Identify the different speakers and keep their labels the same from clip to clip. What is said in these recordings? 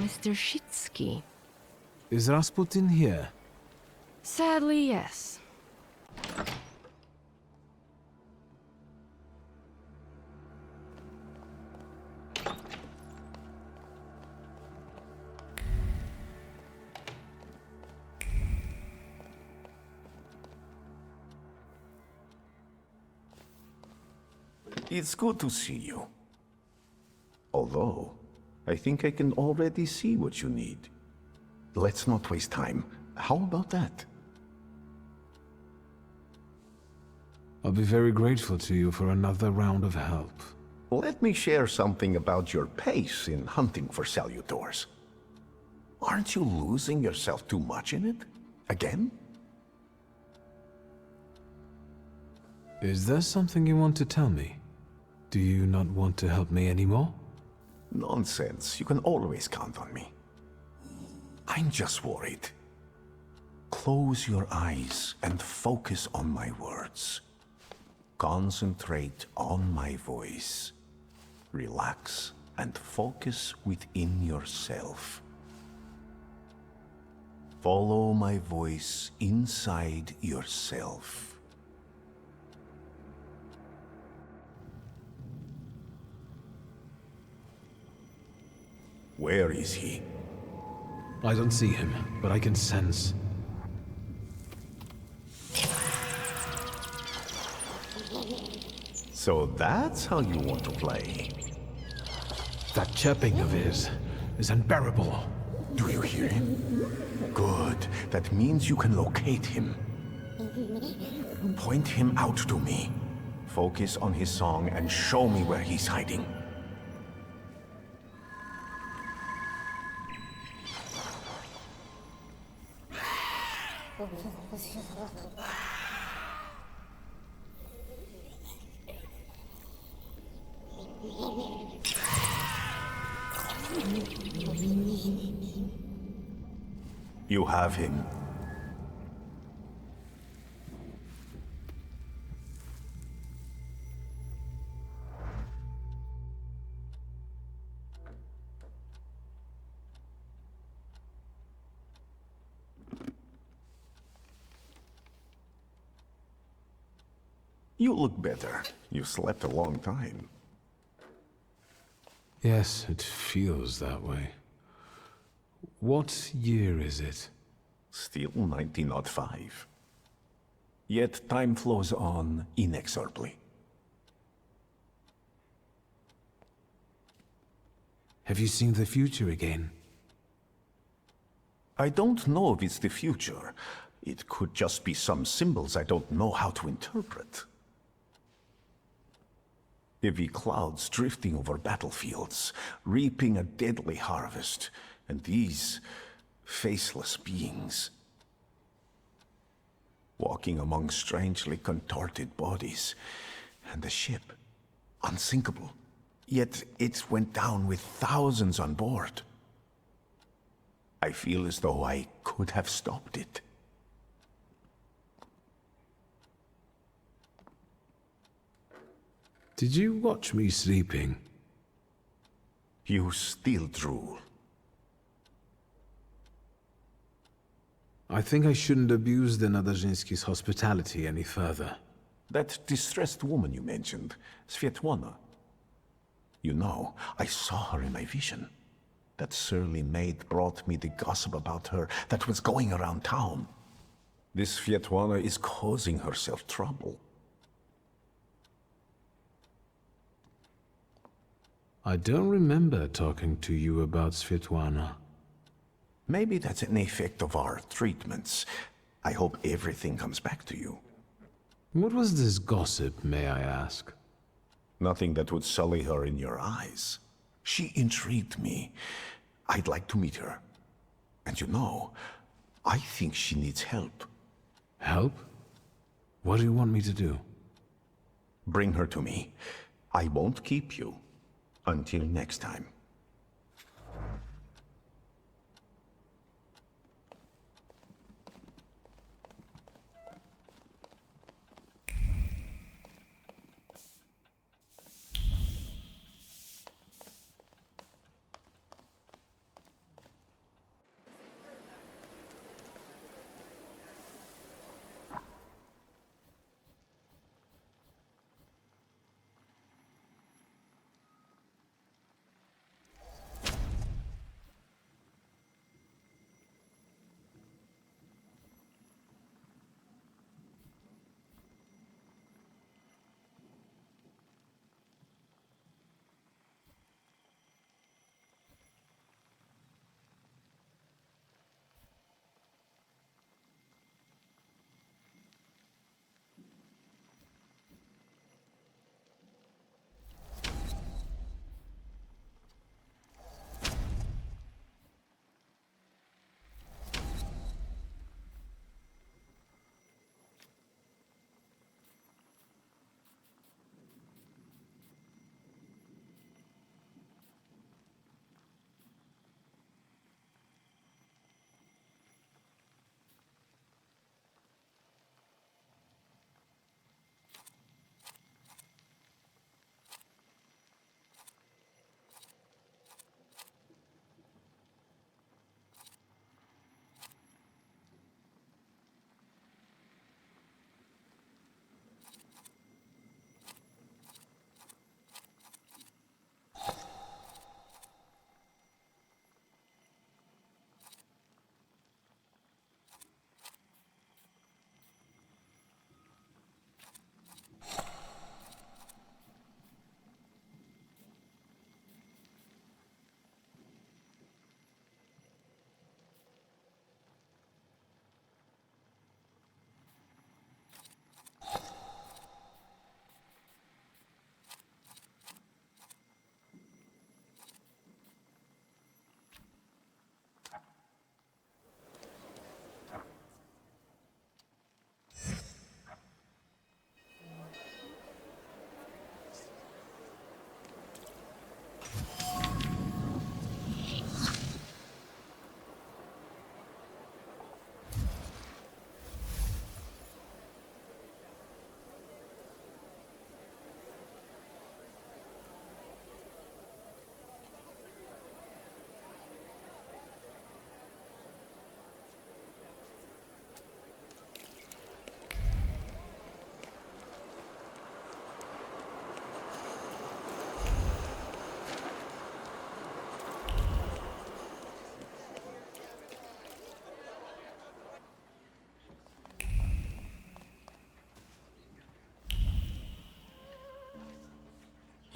Speaker 1: Mr. Shitsky.
Speaker 2: Is Rasputin here?
Speaker 1: Sadly, yes.
Speaker 3: It's good to see you. Although, I think I can already see what you need. Let's not waste time. How about that?
Speaker 2: I'll be very grateful to you for another round of help.
Speaker 3: Let me share something about your pace in hunting for Salutors. Aren't you losing yourself too much in it? Again?
Speaker 2: Is there something you want to tell me? Do you not want to help me anymore?
Speaker 3: Nonsense. You can always count on me. I'm just worried. Close your eyes and focus on my words. Concentrate on my voice. Relax and focus within yourself. Follow my voice inside yourself. Where is he?
Speaker 2: I don't see him, but I can sense.
Speaker 3: So that's how you want to play.
Speaker 2: That chirping of his is unbearable.
Speaker 3: Do you hear him? Good. That means you can locate him. Point him out to me. Focus on his song and show me where he's hiding. You have him. You look better. You slept a long time.
Speaker 2: Yes, it feels that way. What year is it?
Speaker 3: Still 1905. Yet time flows on inexorably.
Speaker 2: Have you seen the future again?
Speaker 3: I don't know if it's the future. It could just be some symbols I don't know how to interpret. Heavy clouds drifting over battlefields, reaping a deadly harvest, and these faceless beings walking among strangely contorted bodies, and the ship, unsinkable, yet it went down with thousands on board. I feel as though I could have stopped it.
Speaker 2: Did you watch me sleeping?
Speaker 3: You still drool.
Speaker 2: I think I shouldn't abuse the Nadezhinsky's hospitality any further.
Speaker 3: That distressed woman you mentioned, Svetlana. You know, I saw her in my vision. That surly maid brought me the gossip about her that was going around town. This Svetlana is causing herself trouble.
Speaker 2: I don't remember talking to you about Svetlana.
Speaker 3: Maybe that's an effect of our treatments. I hope everything comes back to you.
Speaker 2: What was this gossip, may I ask?
Speaker 3: Nothing that would sully her in your eyes. She intrigued me. I'd like to meet her. And you know, I think she needs help.
Speaker 2: Help? What do you want me to do?
Speaker 3: Bring her to me. I won't keep you. Until next time.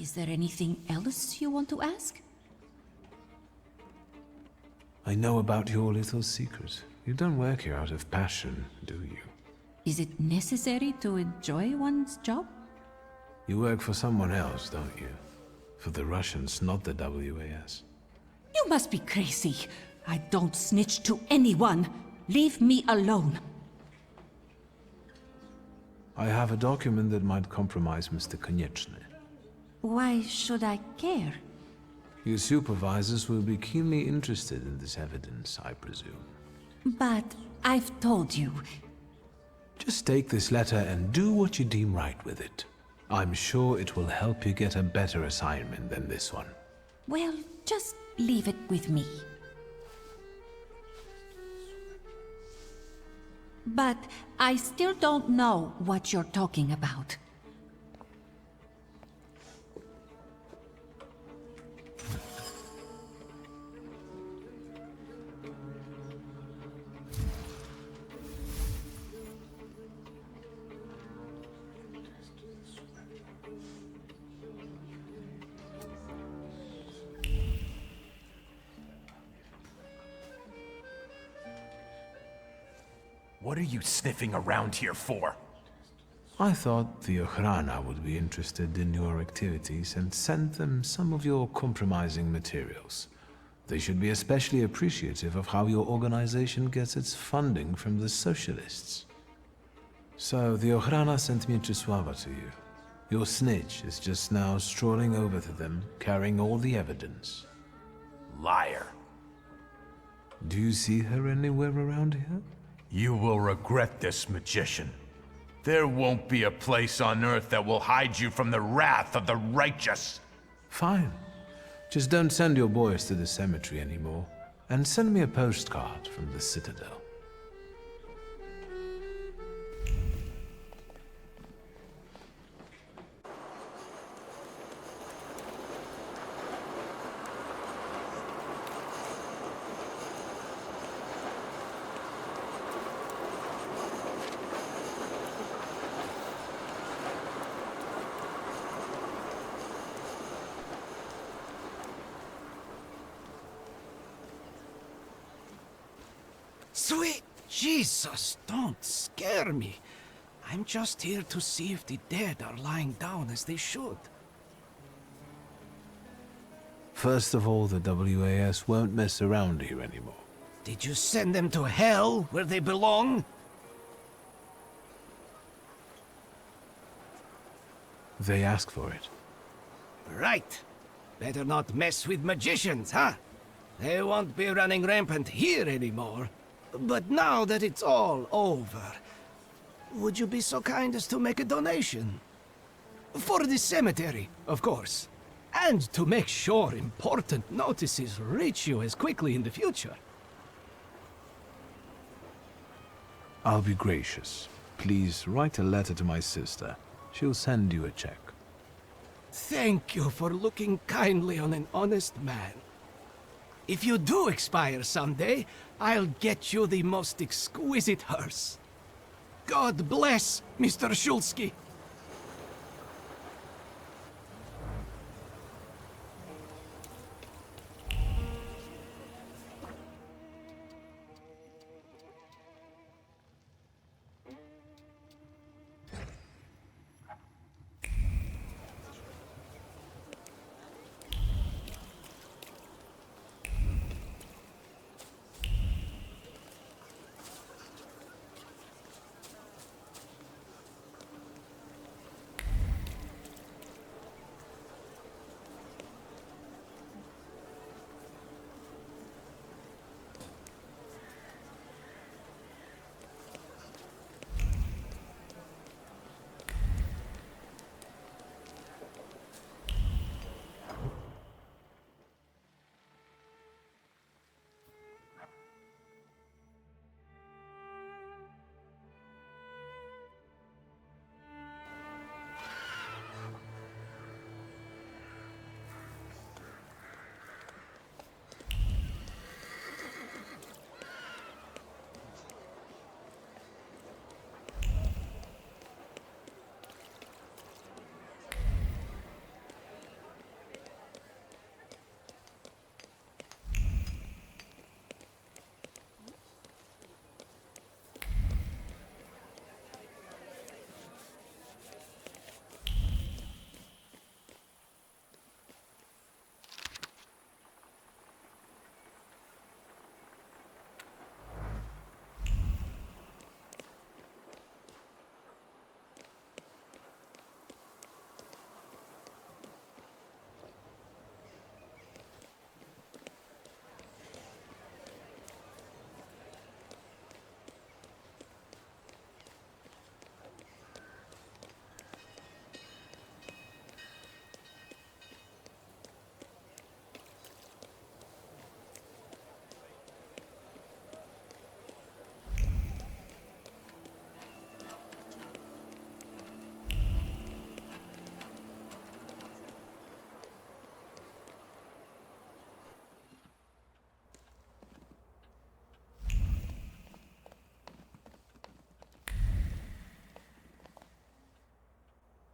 Speaker 4: Is there anything else you want to ask?
Speaker 2: I know about your little secret. You don't work here out of passion, do you?
Speaker 4: Is it necessary to enjoy one's job?
Speaker 2: You work for someone else, don't you? For the Russians, not the WAS.
Speaker 4: You must be crazy. I don't snitch to anyone. Leave me alone.
Speaker 2: I have a document that might compromise Mr. Konieczny.
Speaker 4: Why should I care?
Speaker 2: Your supervisors will be keenly interested in this evidence, I presume.
Speaker 4: But I've told you.
Speaker 2: Just take this letter and do what you deem right with it. I'm sure it will help you get a better assignment than this one.
Speaker 4: Well, just leave it with me. But I still don't know what you're talking about.
Speaker 5: What are you sniffing around here for?
Speaker 2: I thought the Ochrana would be interested in your activities and send them some of your compromising materials. They should be especially appreciative of how your organization gets its funding from the socialists. So the Ochrana sent Mieczysława to you. Your snitch is just now strolling over to them, carrying all the evidence.
Speaker 5: Liar.
Speaker 2: Do you see her anywhere around here?
Speaker 5: You will regret this, magician. There won't be a place on Earth that will hide you from the wrath of the righteous.
Speaker 2: Fine. Just don't send your boys to the cemetery anymore. And send me a postcard from the Citadel.
Speaker 6: Sweet Jesus, don't scare me. I'm just here to see if the dead are lying down as they should.
Speaker 2: First of all, the WAS won't mess around here anymore.
Speaker 6: Did you send them to hell, where they belong?
Speaker 2: They ask for it.
Speaker 6: Right. Better not mess with magicians, huh? They won't be running rampant here anymore. But now that it's all over, would you be so kind as to make a donation? For the cemetery, of course. And to make sure important notices reach you as quickly in the future.
Speaker 2: I'll be gracious. Please write a letter to my sister. She'll send you a check.
Speaker 6: Thank you for looking kindly on an honest man. If you do expire someday, I'll get you the most exquisite hearse. God bless Mr. Shulsky.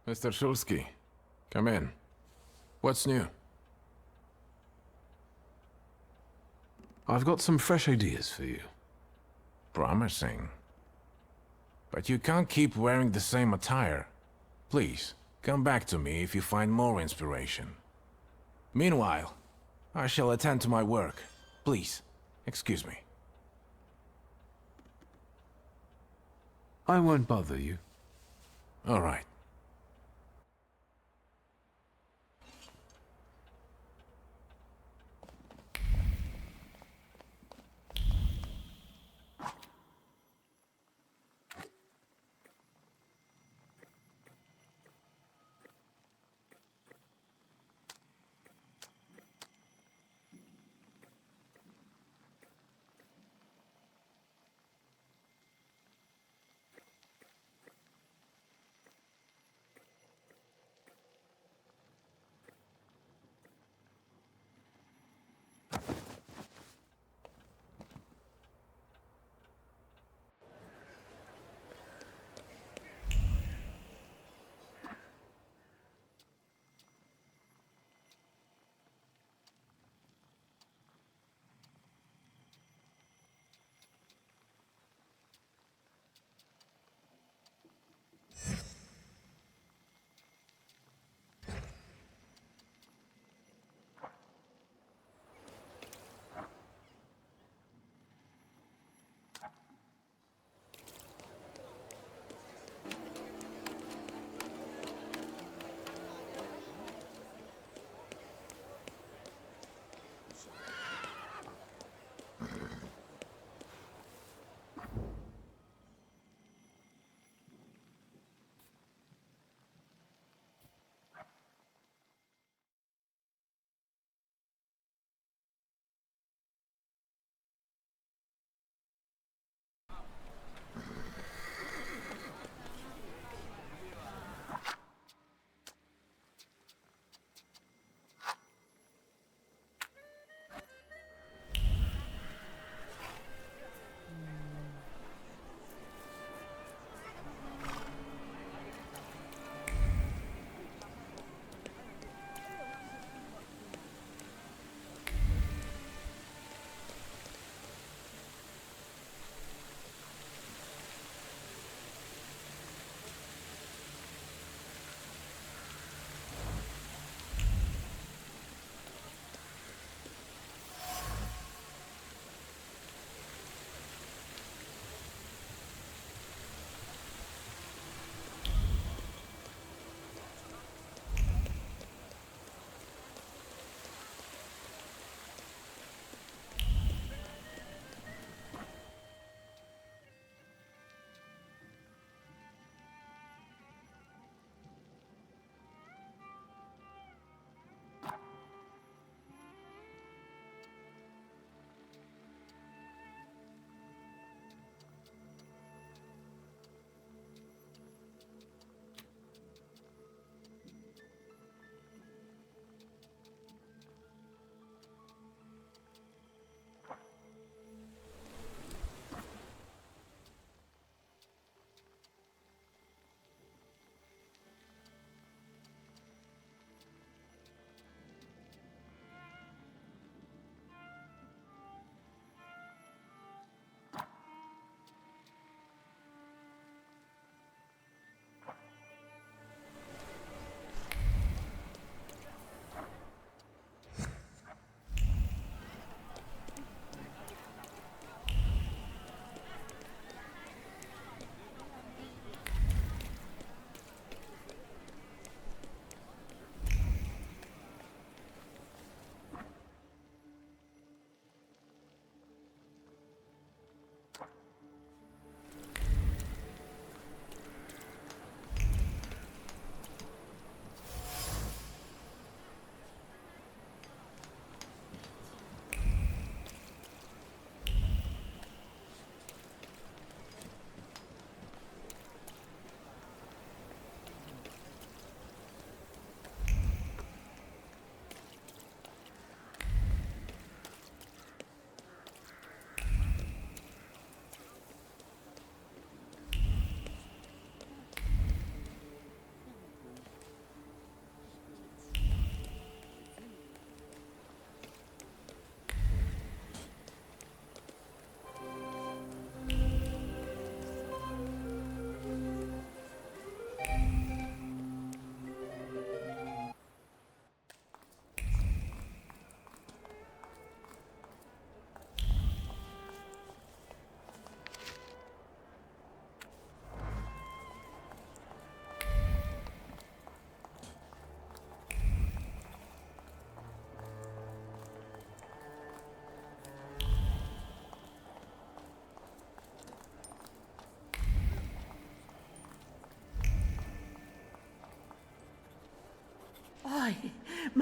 Speaker 7: Mr. Shulsky, come in. What's new?
Speaker 2: I've got some fresh ideas for you.
Speaker 7: Promising. But you can't keep wearing the same attire. Please, come back to me if you find more inspiration. Meanwhile, I shall attend to my work. Please, excuse me.
Speaker 2: I won't bother you.
Speaker 7: All right.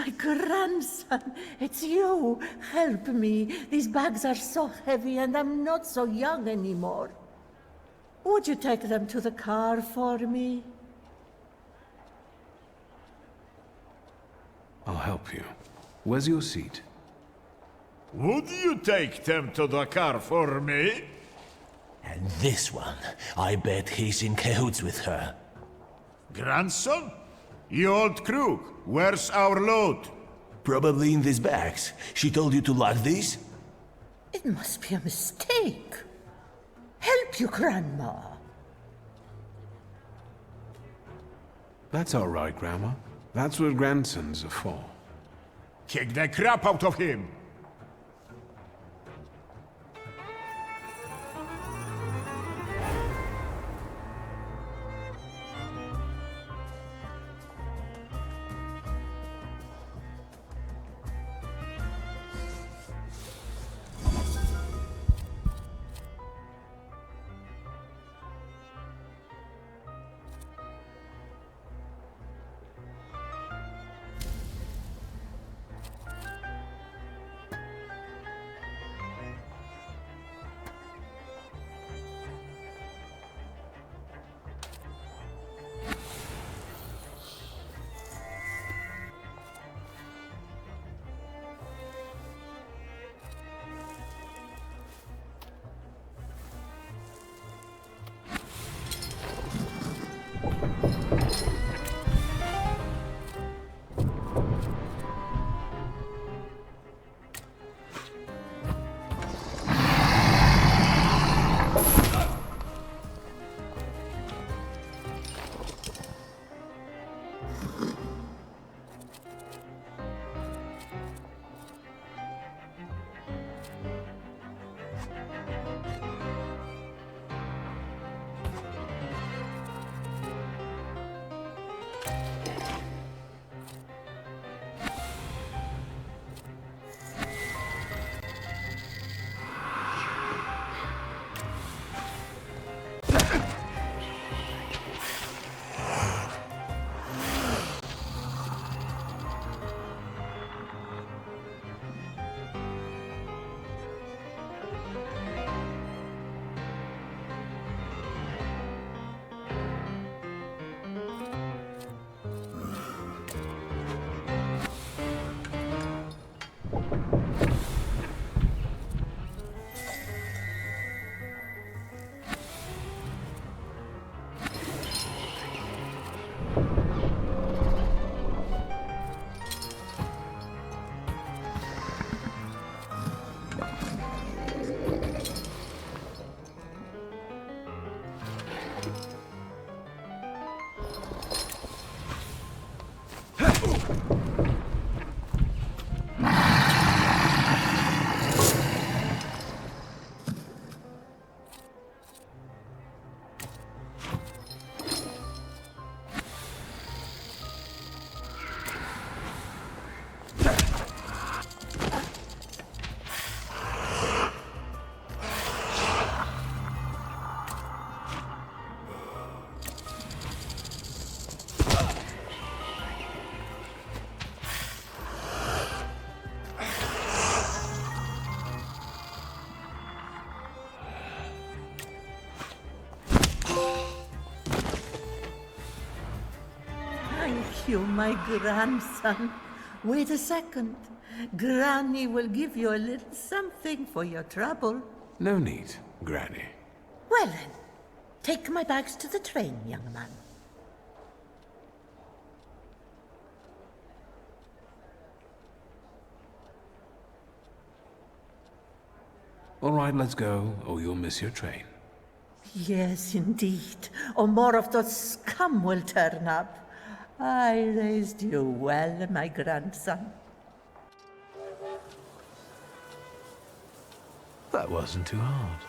Speaker 8: My grandson, it's you. Help me. These bags are so heavy and I'm not so young anymore. Would you take them to the car for me?
Speaker 2: I'll help you. Where's your seat?
Speaker 9: Would you take them to the car for me?
Speaker 10: And this one, I bet he's in cahoots with her.
Speaker 9: Grandson? You old crook, where's our load?
Speaker 10: Probably in these bags. She told you to lock these?
Speaker 8: It must be a mistake. Help you, Grandma.
Speaker 2: That's all right, Grandma. That's what grandsons are for.
Speaker 9: Kick the crap out of him!
Speaker 8: Thank you, my grandson. Wait a second. Granny will give you a little something for your trouble.
Speaker 2: No need, Granny.
Speaker 8: Well then, take my bags to the train, young man.
Speaker 2: All right, let's go, or you'll miss your train.
Speaker 8: Yes, indeed. Or more of those scum will turn up. I raised you well, my grandson.
Speaker 2: That wasn't too hard.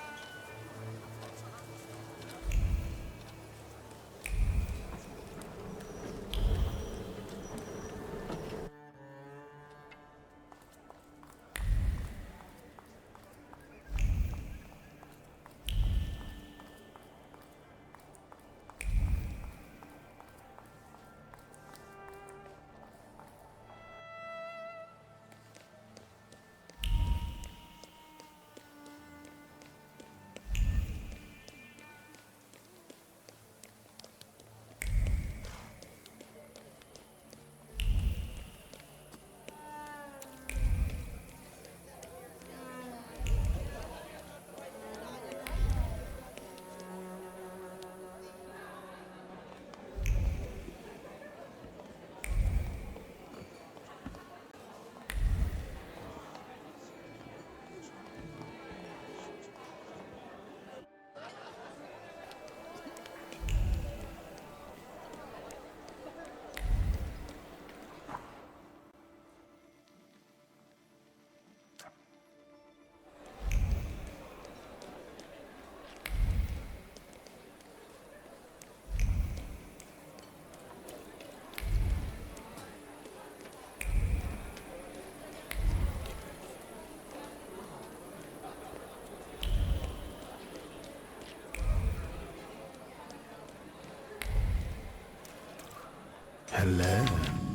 Speaker 2: Hello,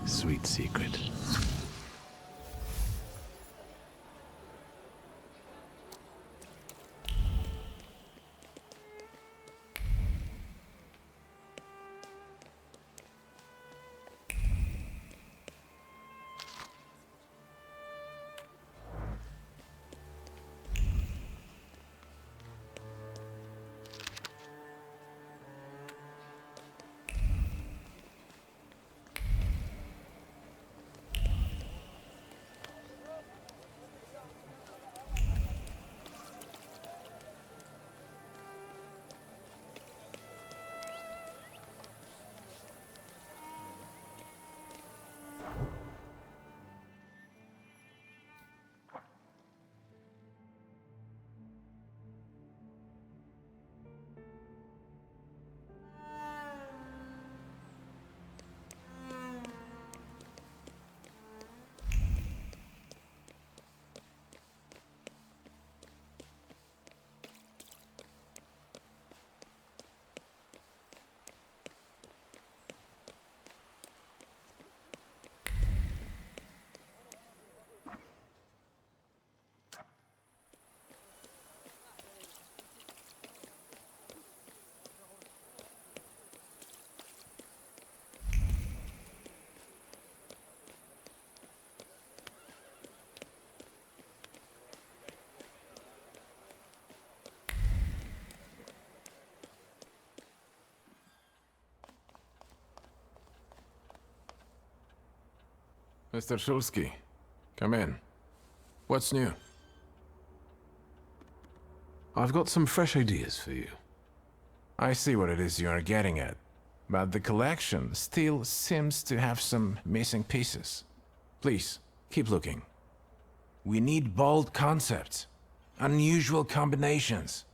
Speaker 2: sweet secret.
Speaker 7: Mr. Shulsky, come in. What's new?
Speaker 2: I've got some fresh ideas for you.
Speaker 7: I see what it is you are getting at, but the collection still seems to have some missing pieces. Please, keep looking. We need bold concepts, unusual combinations.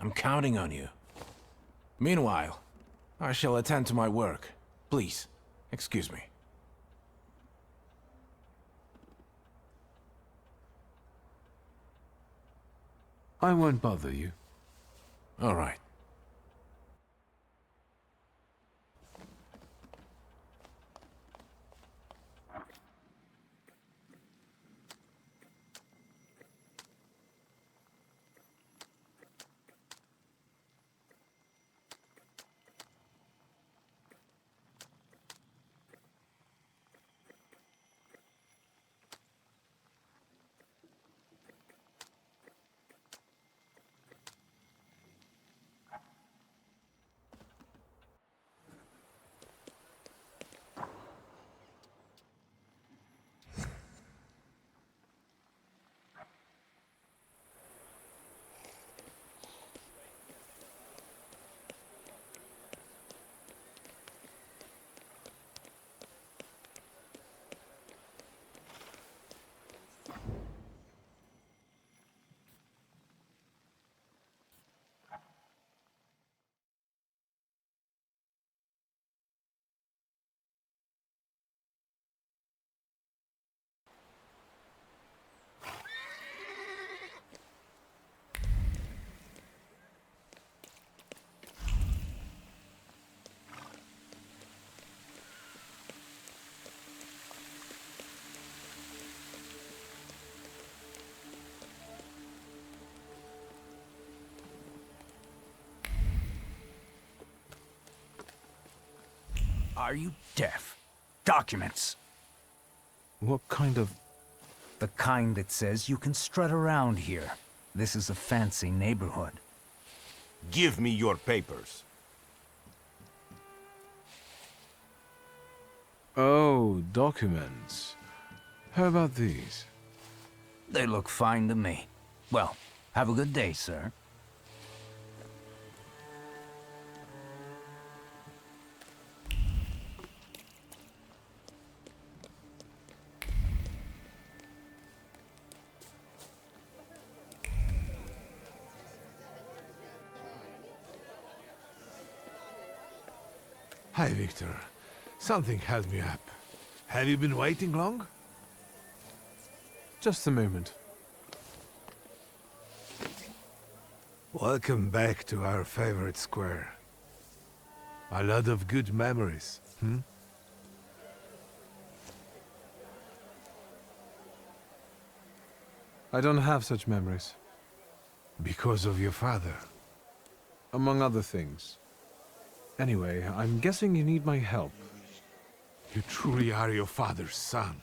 Speaker 7: I'm counting on you. Meanwhile, I shall attend to my work. Please, excuse me.
Speaker 2: I won't bother you.
Speaker 7: All right.
Speaker 11: Are you deaf? Documents.
Speaker 2: What kind of...
Speaker 11: The kind that says you can strut around here. This is a fancy neighborhood.
Speaker 12: Give me your papers.
Speaker 2: Oh, documents. How about these?
Speaker 11: They look fine to me. Well, have a good day, sir.
Speaker 2: Hi, Victor. Something held me up. Have you been waiting long? Just a moment. Welcome back to our favorite square. A lot of good memories, hmm? I don't have such memories.
Speaker 13: Because of your father?
Speaker 2: Among other things. Anyway, I'm guessing you need my help.
Speaker 13: You truly are your father's son.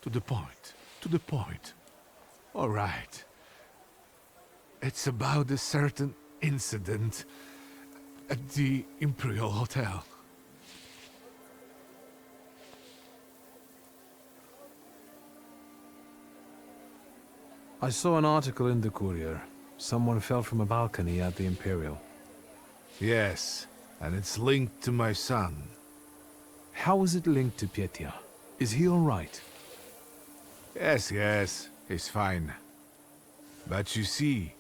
Speaker 13: To the point. To the point. All right. It's about a certain incident at the Imperial Hotel.
Speaker 2: I saw an article in the Courier. Someone fell from a balcony at the Imperial.
Speaker 13: Yes, and it's linked to my son.
Speaker 2: How is it linked to Pietia? Is he all right?
Speaker 13: Yes, he's fine. But you see,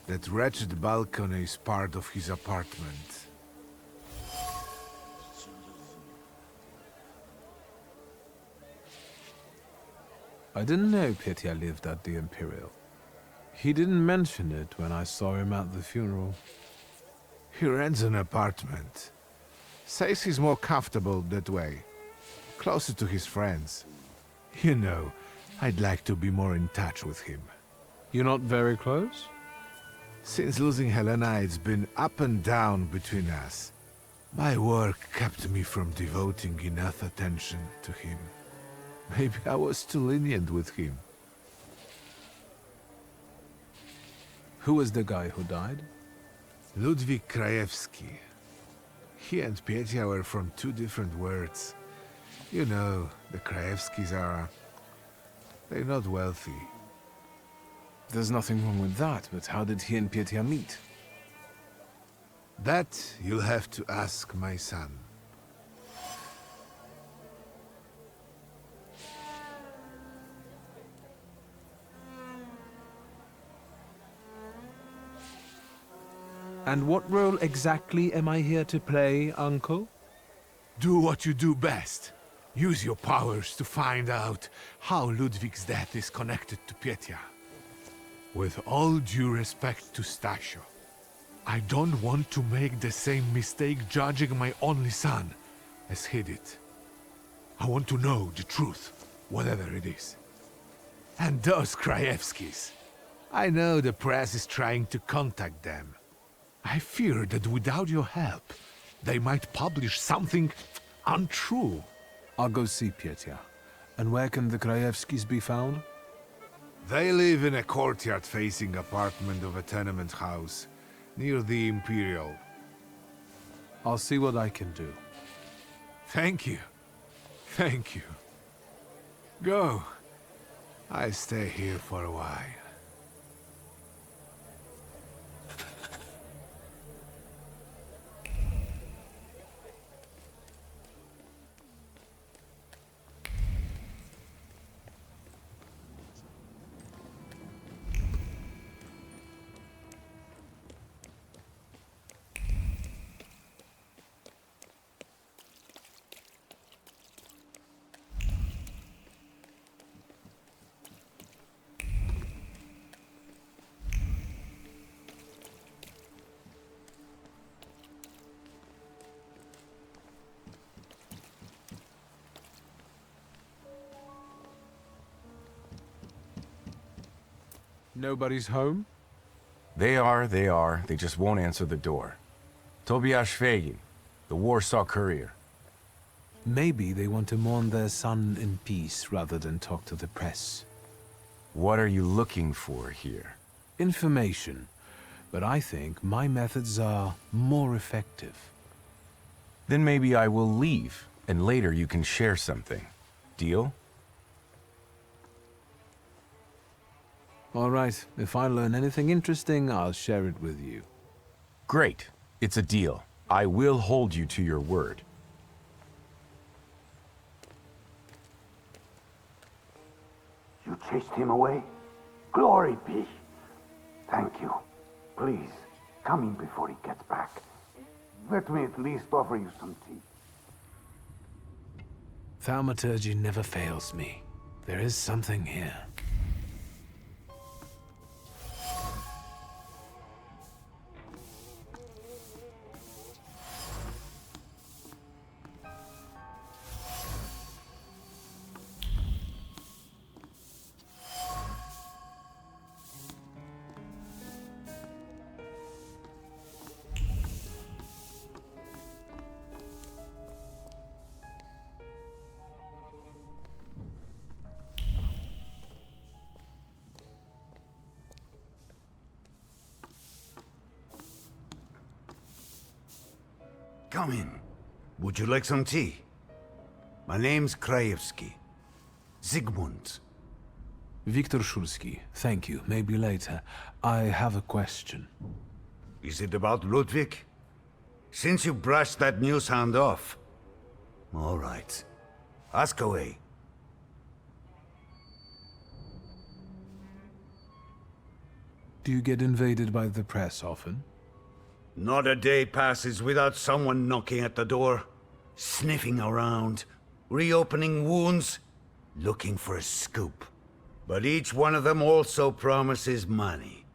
Speaker 13: that wretched balcony is part of his apartment.
Speaker 2: I didn't know Pietia lived at the Imperial. He didn't mention it when I saw him at the funeral.
Speaker 13: He rents an apartment. Says he's more comfortable that way. Closer to his friends. You know, I'd like to be more in touch with him.
Speaker 2: You're not very close?
Speaker 13: Since losing Helena, it's been up and down between us. My work kept me from devoting enough attention to him. Maybe I was too lenient with him.
Speaker 2: Who was the guy who died?
Speaker 13: Ludwik Krajewski. He and Pietia were from two different worlds. You know, the Krajewskis are... they're not wealthy.
Speaker 2: There's nothing wrong with that, but how did he and Pietia meet?
Speaker 13: That you'll have to ask my son.
Speaker 2: And what role exactly am I here to play, Uncle?
Speaker 13: Do what you do best. Use your powers to find out how Ludwig's death is connected to Pietia. With all due respect to Stasio, I don't want to make the same mistake judging my only son as he did. I want to know the truth, whatever it is. And those Krajewskis. I know the press is trying to contact them. I fear that without your help, they might publish something untrue.
Speaker 2: I'll go see Pietia. And where can the Krajewskis be found?
Speaker 13: They live in a courtyard-facing apartment of a tenement house, near the Imperial.
Speaker 2: I'll see what I can do.
Speaker 13: Thank you. Thank you. Go. I stay here for a while.
Speaker 2: Nobody's home?
Speaker 12: They are. They just won't answer the door. Tobias Fegin, the Warsaw Courier.
Speaker 2: Maybe they want to mourn their son in peace rather than talk to the press.
Speaker 12: What are you looking for here?
Speaker 2: Information. But I think my methods are more effective.
Speaker 12: Then maybe I will leave, and later you can share something. Deal?
Speaker 2: All right. If I learn anything interesting, I'll share it with you.
Speaker 12: Great. It's a deal. I will hold you to your word.
Speaker 14: You chased him away? Glory be. Thank you. Please, come in before he gets back. Let me at least offer you some tea.
Speaker 2: Thaumaturge never fails me. There is something here.
Speaker 15: Come in. Would you like some tea? My name's Krajewski. Zygmunt.
Speaker 2: Viktor Szulski, thank you. Maybe later. I have a question.
Speaker 15: Is it about Ludwig? Since you brushed that news hound off. All right. Ask away.
Speaker 2: Do you get invaded by the press often?
Speaker 15: Not a day passes without someone knocking at the door, sniffing around, reopening wounds, looking for a scoop. But each one of them also promises money.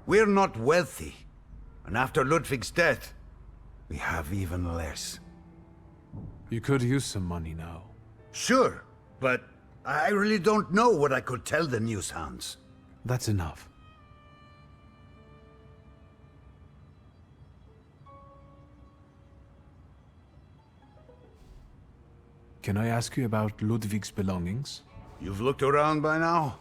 Speaker 15: We're not wealthy, and after Ludwig's death, we have even less.
Speaker 2: You could use some money now.
Speaker 15: Sure, but I really don't know what I could tell the news hounds.
Speaker 2: That's enough. Can I ask you about Ludwig's belongings?
Speaker 15: You've looked around by now?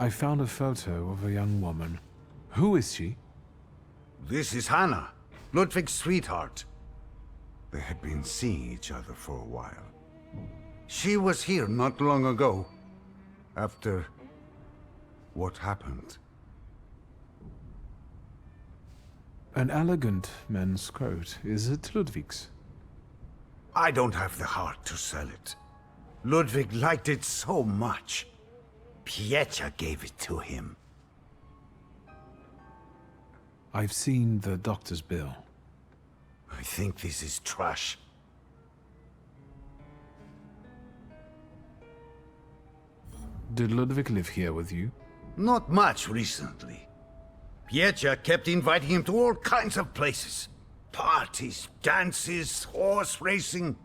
Speaker 2: I found a photo of a young woman. Who is she?
Speaker 15: This is Hannah, Ludwig's sweetheart. They had been seeing each other for a while. She was here not long ago, after what happened.
Speaker 2: An elegant men's coat. Is it Ludwig's?
Speaker 15: I don't have the heart to sell it. Ludwig liked it so much. Piecha gave it to him.
Speaker 2: I've seen the doctor's bill.
Speaker 15: I think this is trash.
Speaker 2: Did Ludwig live here with you?
Speaker 15: Not much recently. Piecha kept inviting him to all kinds of places. Parties, dances, horse racing.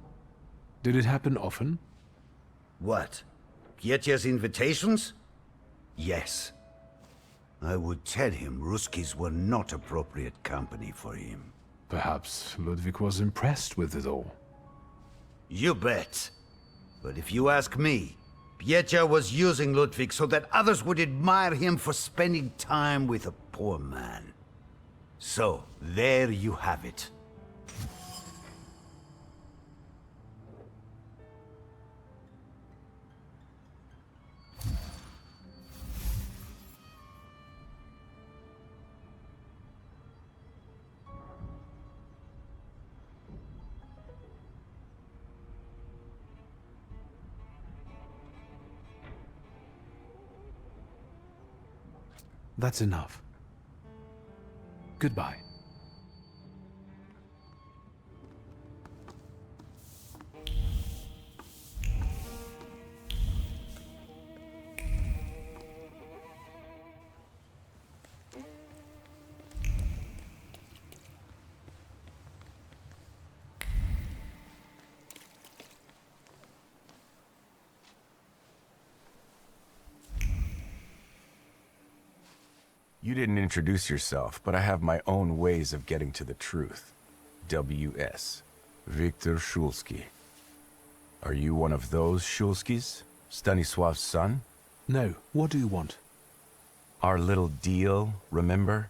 Speaker 2: Did it happen often?
Speaker 15: What? Piecha's invitations? Yes. I would tell him Ruskies were not appropriate company for him.
Speaker 2: Perhaps Ludwig was impressed with it all.
Speaker 15: You bet. But if you ask me, Piecha was using Ludwig so that others would admire him for spending time with a poor man. So, there you have it.
Speaker 2: That's enough. Goodbye.
Speaker 12: You didn't introduce yourself, but I have my own ways of getting to the truth. W.S. Viktor Szulski. Are you one of those Szulskis? Stanisław's son?
Speaker 2: No. What do you want?
Speaker 12: Our little deal, remember?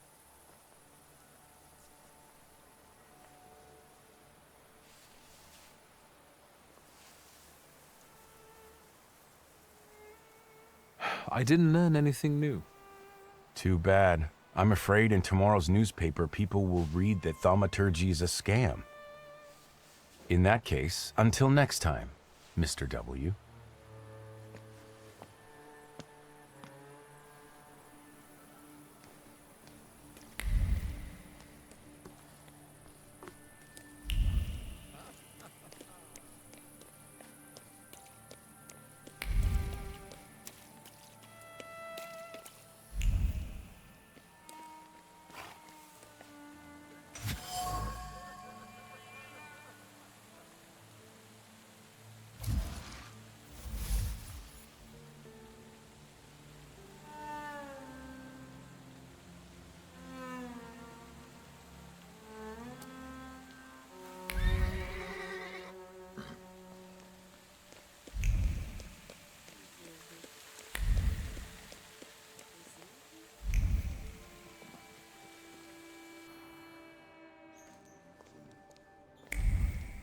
Speaker 2: I didn't learn anything new.
Speaker 12: Too bad. I'm afraid in tomorrow's newspaper people will read that Thaumaturge is a scam. In that case, until next time, Mr. W.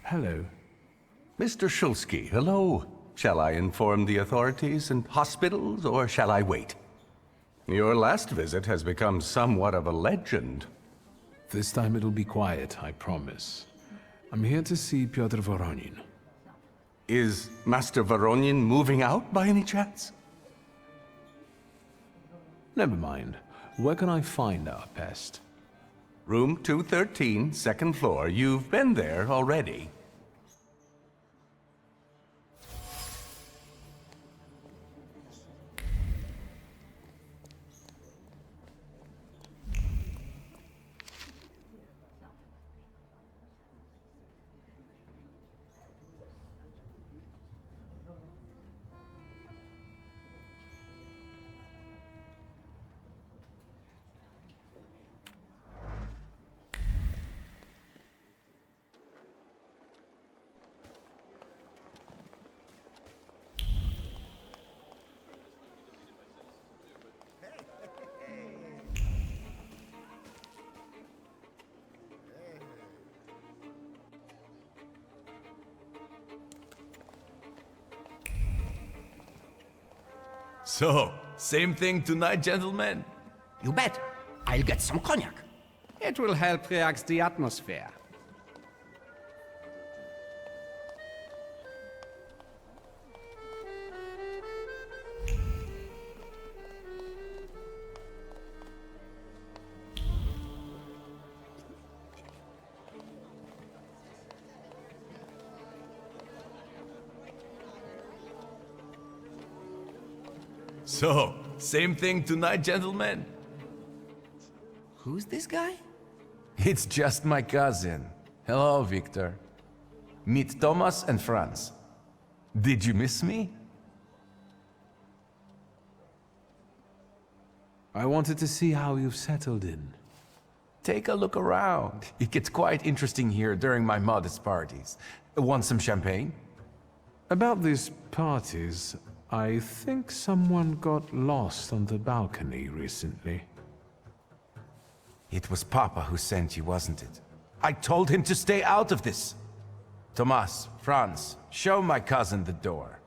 Speaker 2: Hello.
Speaker 16: Mr. Shulsky, hello. Shall I inform the authorities and hospitals, or shall I wait? Your last visit has become somewhat of a legend.
Speaker 2: This time it'll be quiet, I promise. I'm here to see Pyotr Voronin.
Speaker 16: Is Master Voronin moving out by any chance?
Speaker 2: Never mind. Where can I find our pest?
Speaker 16: Room 213, second floor. You've been there already.
Speaker 5: So, same thing tonight, gentlemen?
Speaker 17: You bet. I'll get some cognac. It will help relax the atmosphere.
Speaker 5: So, same thing tonight, gentlemen?
Speaker 17: Who's this guy?
Speaker 18: It's just my cousin. Hello, Victor. Meet Thomas and Franz. Did you miss me?
Speaker 2: I wanted to see how you've settled in.
Speaker 18: Take a look around. It gets quite interesting here during my modest parties. Want some champagne?
Speaker 2: About these parties, I think someone got lost on the balcony recently.
Speaker 18: It was Papa who sent you, wasn't it? I told him to stay out of this. Thomas, Franz, show my cousin the door.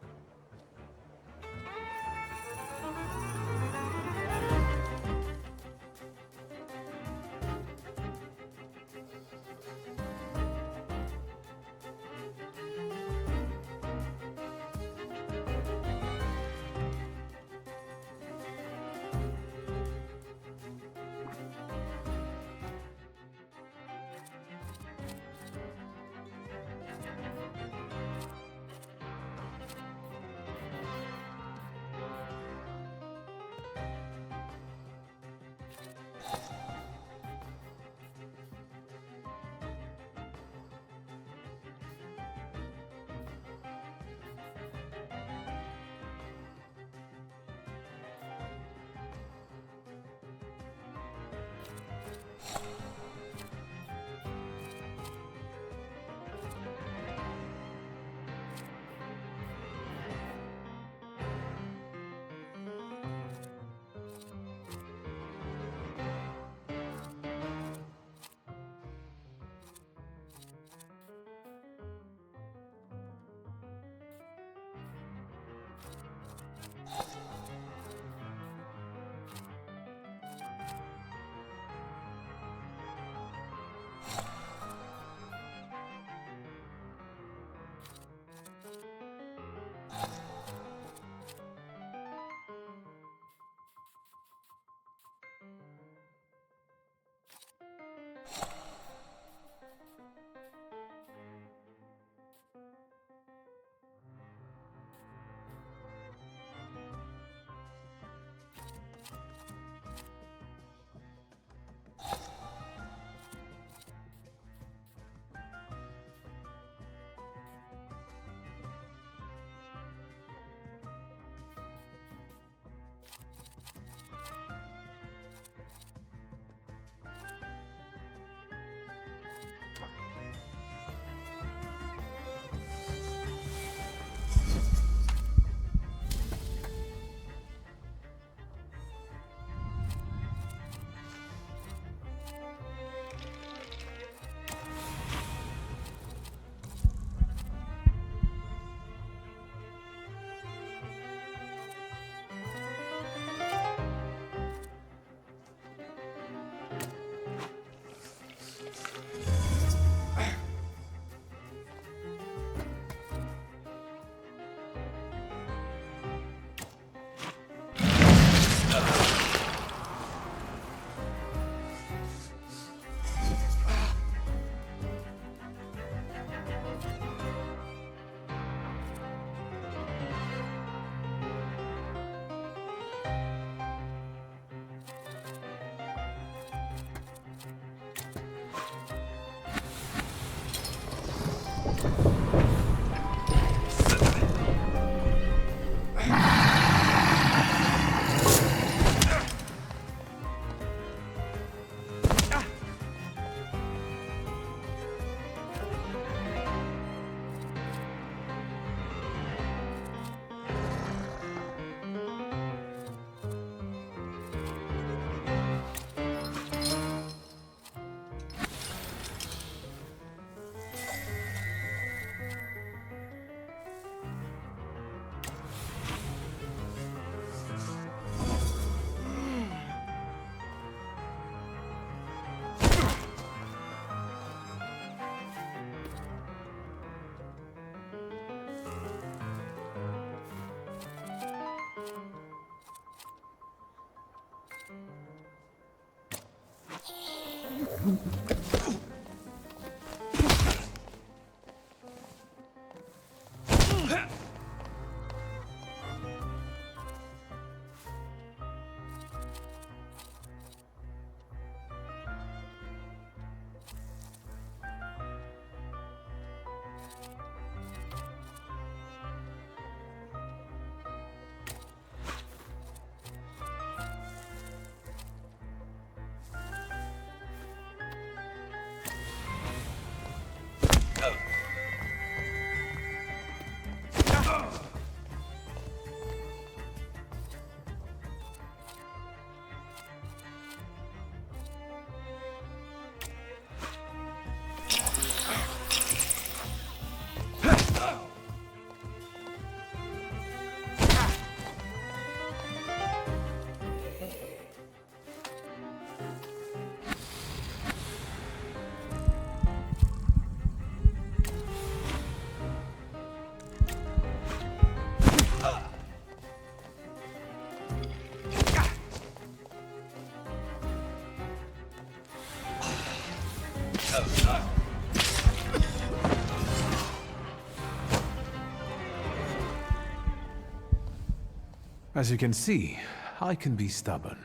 Speaker 2: As you can see, I can be stubborn.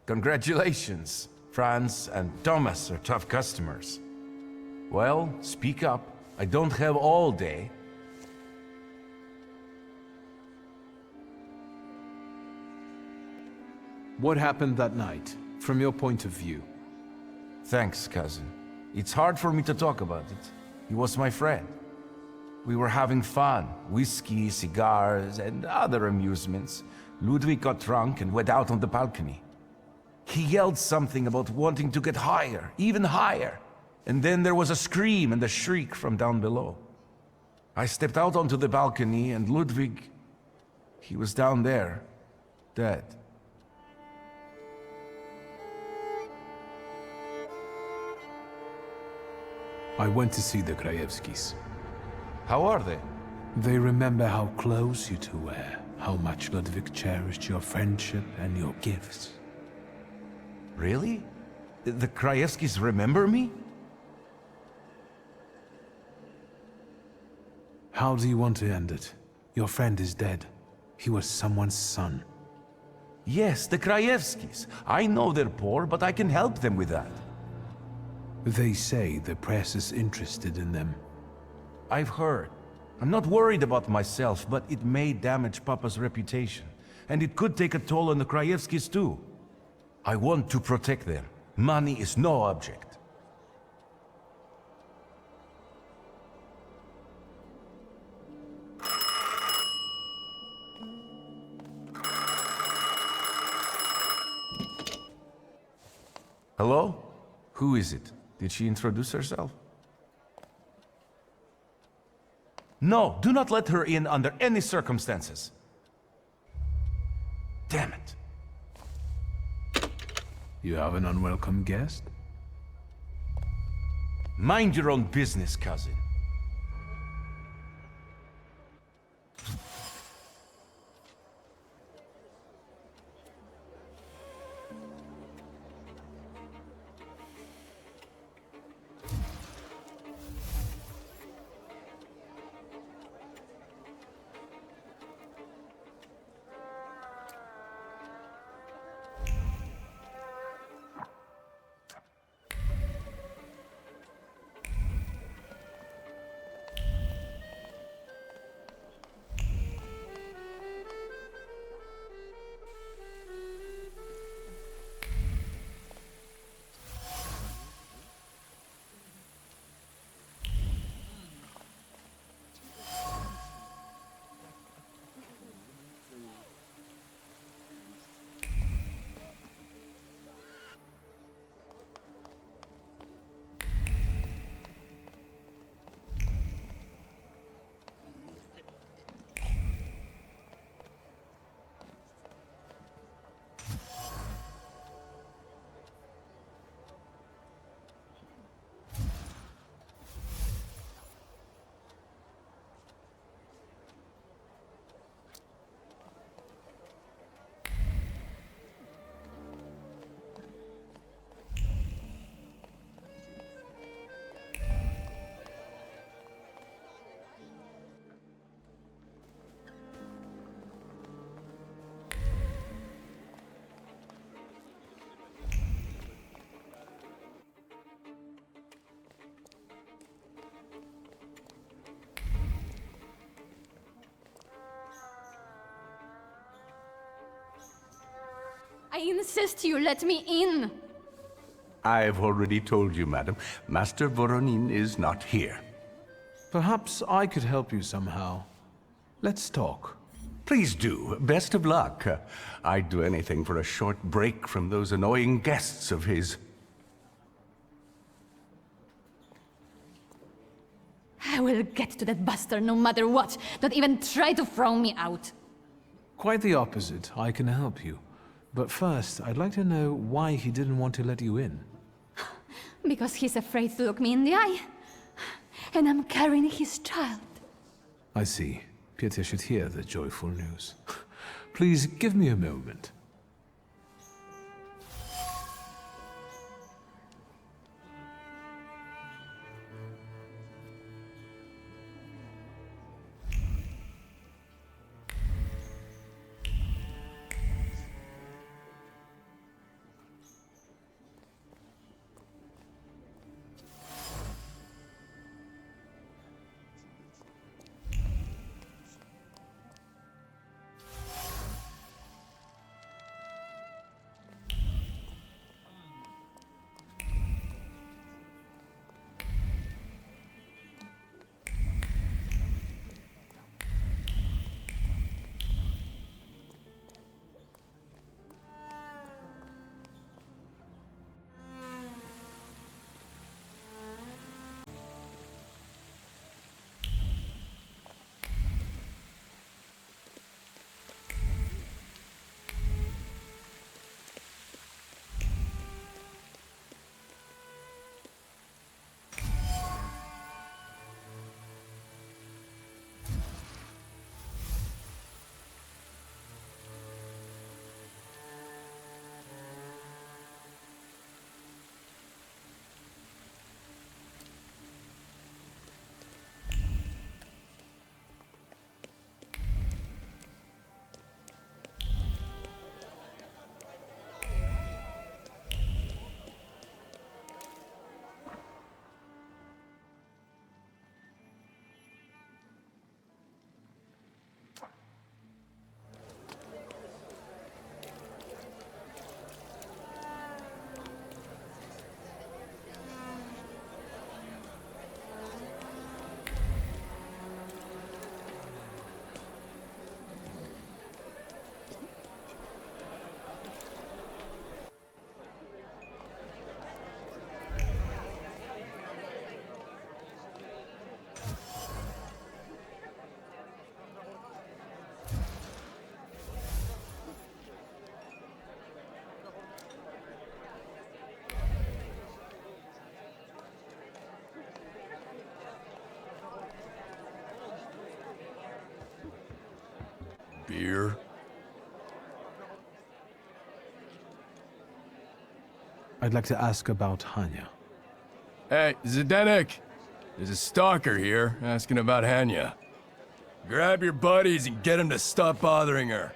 Speaker 18: Congratulations. Franz and Thomas are tough customers. Well, speak up. I don't have all day.
Speaker 2: What happened that night, from your point of view?
Speaker 18: Thanks, cousin. It's hard for me to talk about it. He was my friend. We were having fun. Whiskey, cigars, and other amusements. Ludwig got drunk and went out on the balcony. He yelled something about wanting to get higher, even higher. And then there was a scream and a shriek from down below. I stepped out onto the balcony and Ludwig, he was down there, dead.
Speaker 2: I went to see the Krajewskis.
Speaker 18: How are they?
Speaker 2: They remember how close you two were, how much Ludwig cherished your friendship and your gifts.
Speaker 18: Really? The Krajewskis remember me?
Speaker 2: How do you want to end it? Your friend is dead. He was someone's son.
Speaker 18: Yes, the Krajewskis. I know they're poor, but I can help them with that.
Speaker 2: They say the press is interested in them.
Speaker 18: I've heard. I'm not worried about myself, but it may damage Papa's reputation. And it could take a toll on the Krajewskis too. I want to protect them. Money is no object. Hello? Who is it? Did she introduce herself? No, do not let her in under any circumstances. Damn it.
Speaker 2: You have an unwelcome guest?
Speaker 18: Mind your own business, cousin.
Speaker 19: I insist you let me in.
Speaker 16: I've already told you, madam. Master Voronin is not here.
Speaker 2: Perhaps I could help you somehow. Let's talk.
Speaker 16: Please do. Best of luck. I'd do anything for a short break from those annoying guests of his.
Speaker 19: I will get to that bastard no matter what. Don't even try to throw me out.
Speaker 2: Quite the opposite. I can help you. But first, I'd like to know why he didn't want to let you in.
Speaker 19: Because he's afraid to look me in the eye. And I'm carrying his child.
Speaker 2: I see. Pietya should hear the joyful news. Please give me a moment.
Speaker 20: Beer?
Speaker 2: I'd like to ask about Hanya.
Speaker 20: Hey, Zdenek! There's a stalker here, asking about Hanya. Grab your buddies and get them to stop bothering her.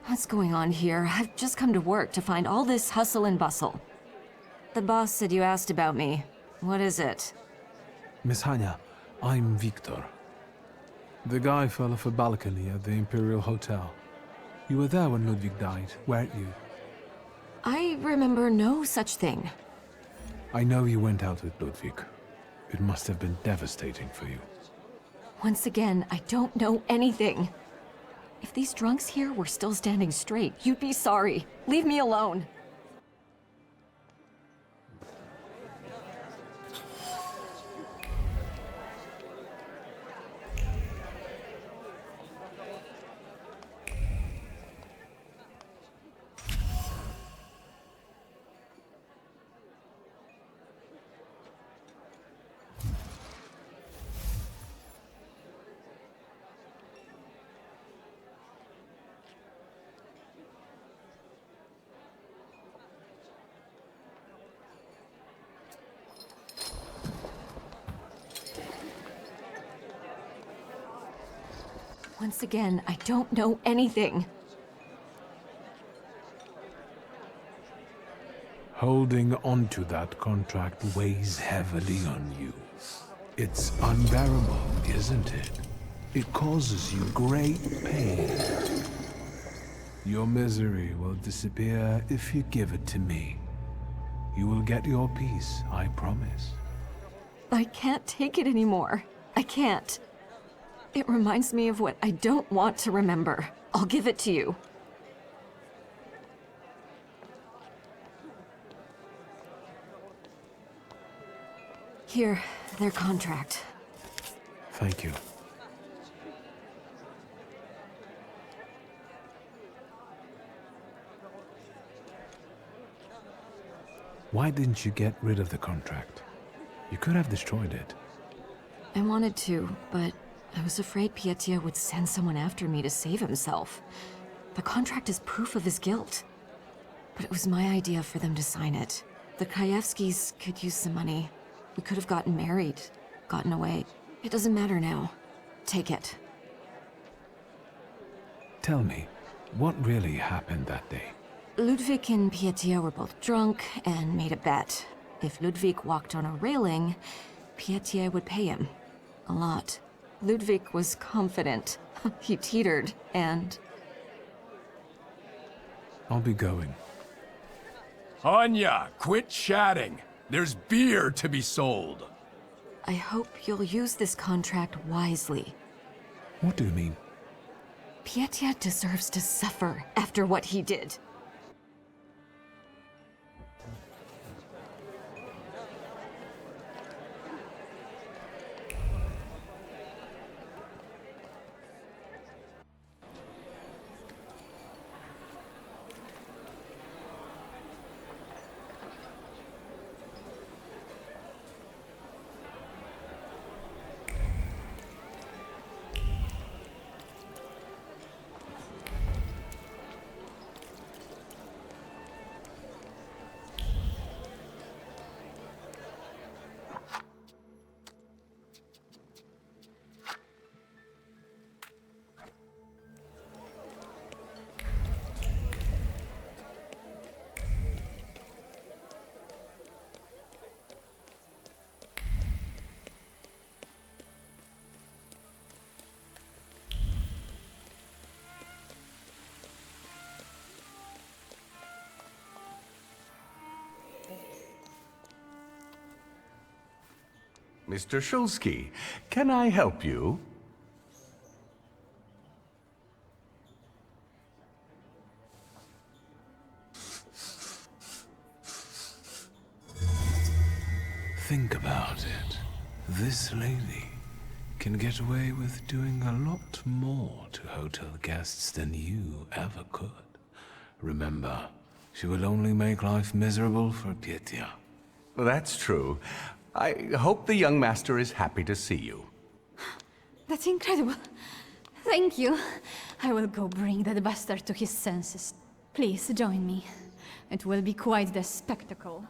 Speaker 21: What's going on here? I've just come to work to find all this hustle and bustle. The boss said you asked about me. What is it?
Speaker 2: Miss Hanya, I'm Victor. The guy fell off a balcony at the Imperial Hotel. You were there when Ludwig died, weren't you?
Speaker 21: I remember no such thing.
Speaker 2: I know you went out with Ludwig. It must have been devastating for you.
Speaker 21: Once again, I don't know anything. If these drunks here were still standing straight, you'd be sorry. Leave me alone. Once again, I don't know anything.
Speaker 2: Holding onto that contract weighs heavily on you. It's unbearable, isn't it? It causes you great pain. Your misery will disappear if you give it to me. You will get your peace, I promise.
Speaker 21: I can't take it anymore. I can't. It reminds me of what I don't want to remember. I'll give it to you. Here, their contract.
Speaker 2: Thank you. Why didn't you get rid of the contract? You could have destroyed it.
Speaker 21: I wanted to, but I was afraid Pietia would send someone after me to save himself. The contract is proof of his guilt. But it was my idea for them to sign it. The Krajewskis could use some money. We could have gotten married, gotten away. It doesn't matter now. Take it.
Speaker 2: Tell me, what really happened that day?
Speaker 21: Ludwig and Pietia were both drunk and made a bet. If Ludwig walked on a railing, Pietia would pay him. A lot. Ludwig was confident. He teetered, and...
Speaker 2: I'll be going.
Speaker 20: Anya, quit chatting. There's beer to be sold.
Speaker 21: I hope you'll use this contract wisely.
Speaker 2: What do you mean?
Speaker 21: Pietia deserves to suffer after what he did.
Speaker 16: Mr. Shulsky, can I help you?
Speaker 2: Think about it. This lady can get away with doing a lot more to to hotel guests than you ever could. Remember, she will only make life miserable for Pietia.
Speaker 16: Well, that's true. I hope the young master is happy to see you.
Speaker 19: That's incredible. Thank you. I will go bring that bastard to his senses. Please join me. It will be quite the spectacle.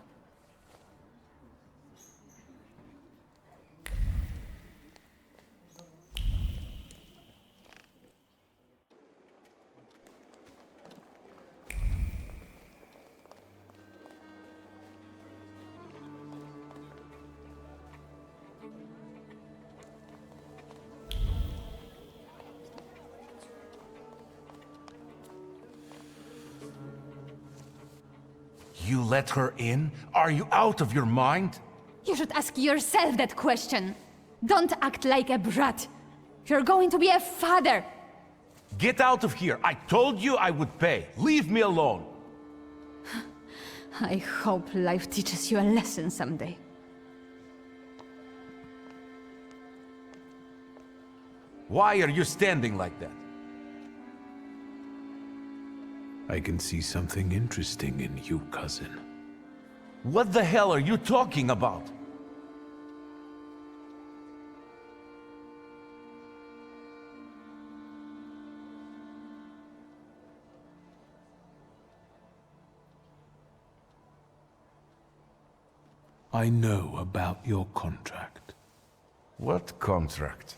Speaker 18: You let her in? Are you out of your mind?
Speaker 19: You should ask yourself that question. Don't act like a brat. You're going to be a father.
Speaker 18: Get out of here. I told you I would pay. Leave me alone.
Speaker 19: I hope life teaches you a lesson someday.
Speaker 18: Why are you standing like that?
Speaker 2: I can see something interesting in you, cousin.
Speaker 18: What the hell are you talking about?
Speaker 2: I know about your contract.
Speaker 18: What contract?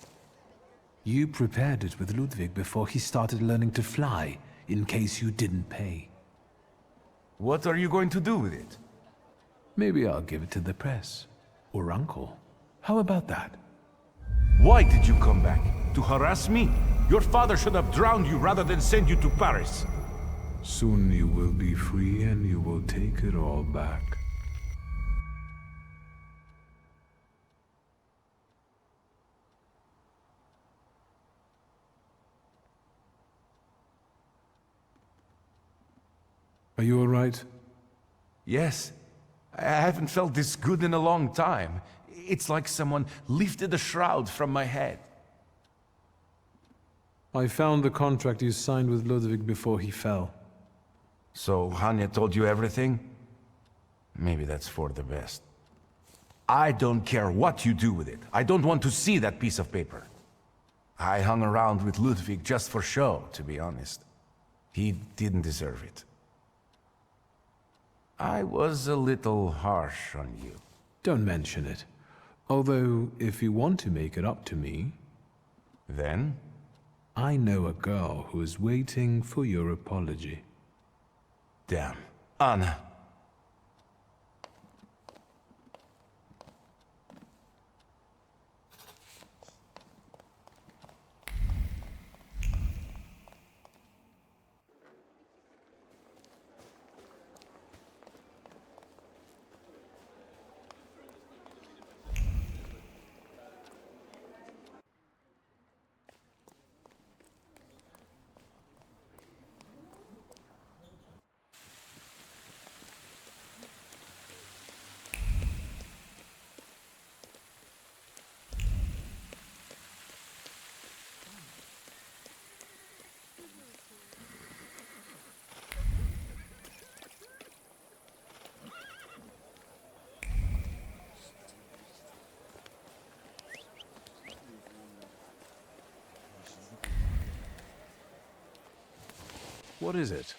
Speaker 2: You prepared it with Ludwig before he started learning to fly, in case you didn't pay.
Speaker 18: What are you going to do with it?
Speaker 2: Maybe I'll give it to the press. Or Uncle. How about that?
Speaker 18: Why did you come back? To harass me? Your father should have drowned you rather than send you to Paris.
Speaker 2: Soon you will be free and you will take it all back. Are you all right?
Speaker 18: Yes. I haven't felt this good in a long time. It's like someone lifted a shroud from my head.
Speaker 2: I found the contract you signed with Ludwig before he fell.
Speaker 18: So Hanya told you everything? Maybe that's for the best. I don't care what you do with it. I don't want to see that piece of paper. I hung around with Ludwig just for show, to be honest. He didn't deserve it. I was a little harsh on you.
Speaker 2: Don't mention it. Although, if you want to make it up to me...
Speaker 18: Then?
Speaker 2: I know a girl who is waiting for your apology.
Speaker 18: Damn. Anna.
Speaker 2: What is it?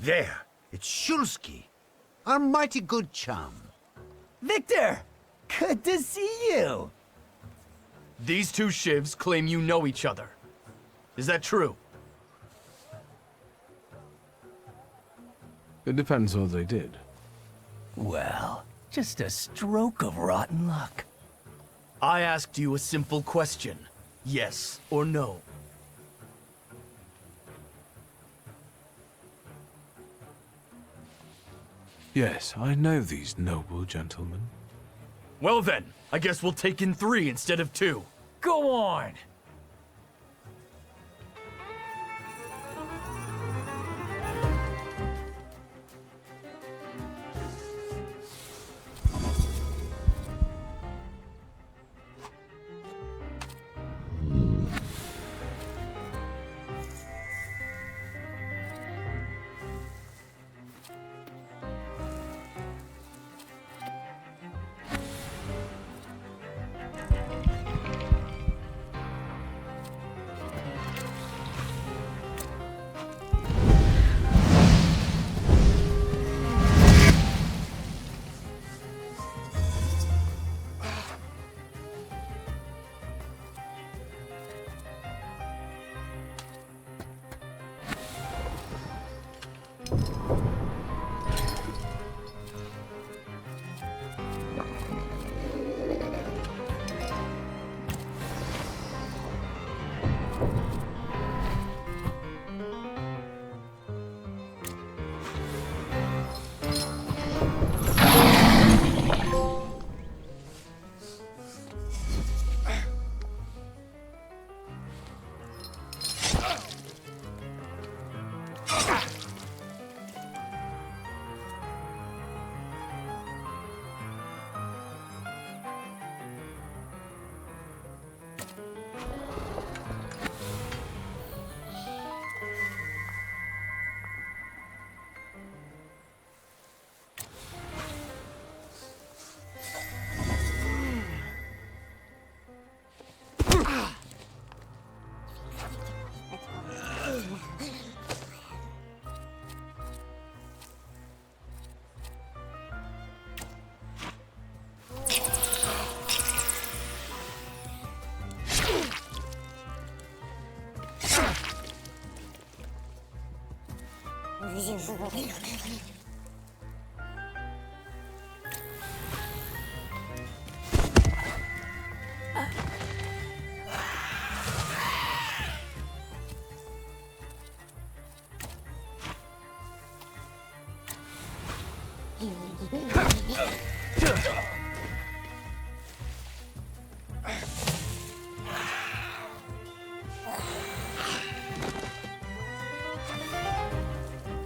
Speaker 15: There, it's Shulsky, our mighty good chum.
Speaker 17: Victor! Good to see you!
Speaker 20: These two shivs claim you know each other. Is that true?
Speaker 2: It depends what they did.
Speaker 17: Well, just a stroke of rotten luck.
Speaker 20: I asked you a simple question. Yes or no?
Speaker 2: Yes, I know these noble gentlemen.
Speaker 20: Well then, I guess we'll take in 3 instead of 2.
Speaker 17: Go on!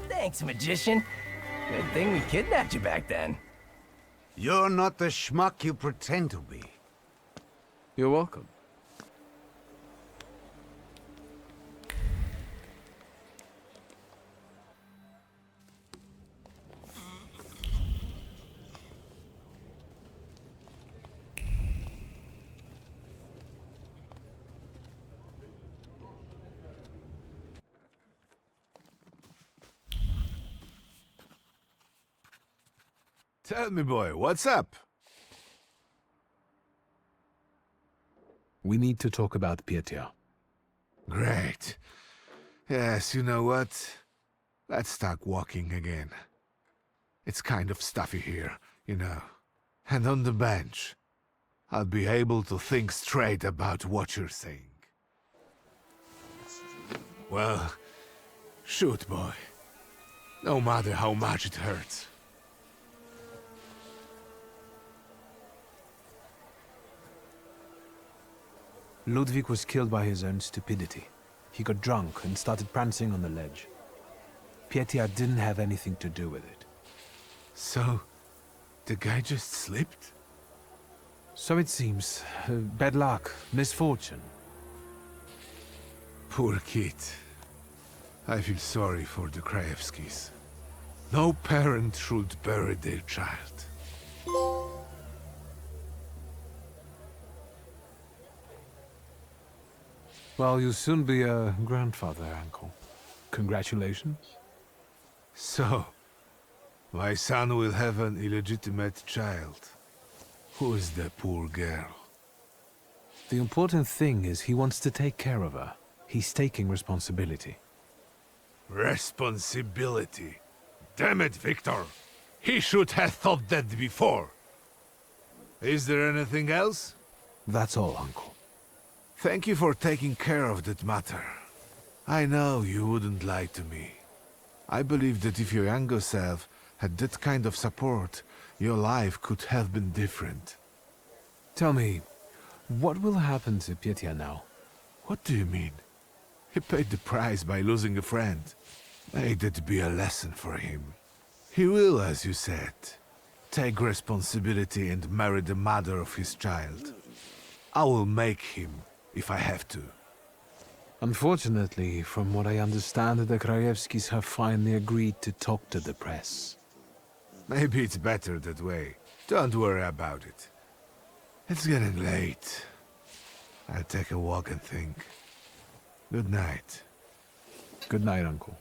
Speaker 17: Thanks, magician. Good thing we kidnapped you back then.
Speaker 15: You're not the schmuck you pretend to be.
Speaker 20: You're welcome.
Speaker 13: Tell me, boy, what's up?
Speaker 2: We need to talk about Pietia.
Speaker 13: Great. Yes, you know what? Let's start walking again. It's kind of stuffy here, you know. And on the bench, I'll be able to think straight about what you're saying. Well, shoot, boy. No matter how much it hurts.
Speaker 2: Ludwig was killed by his own stupidity. He got drunk and started prancing on the ledge. Pietia didn't have anything to do with it.
Speaker 13: So, the guy just slipped?
Speaker 2: So it seems. Bad luck, misfortune.
Speaker 13: Poor kid. I feel sorry for the Krajewskis. No parent should bury their child.
Speaker 2: Well, you'll soon be a grandfather, Uncle. Congratulations.
Speaker 13: So, my son will have an illegitimate child. Who is the poor girl?
Speaker 2: The important thing is he wants to take care of her. He's taking responsibility.
Speaker 13: Responsibility. Damn it, Victor! He should have thought that before. Is there anything else?
Speaker 2: That's all, Uncle.
Speaker 13: Thank you for taking care of that matter. I know you wouldn't lie to me. I believe that if your younger self had that kind of support, your life could have been different.
Speaker 2: Tell me, what will happen to Pietia now?
Speaker 13: What do you mean? He paid the price by losing a friend. May that be a lesson for him. He will, as you said, take responsibility and marry the mother of his child. I will make him, if I have to.
Speaker 2: Unfortunately, from what I understand, the Krajewskis have finally agreed to talk to the press.
Speaker 13: Maybe it's better that way. Don't worry about it. It's getting late. I'll take a walk and think. Good night.
Speaker 2: Good night, Uncle.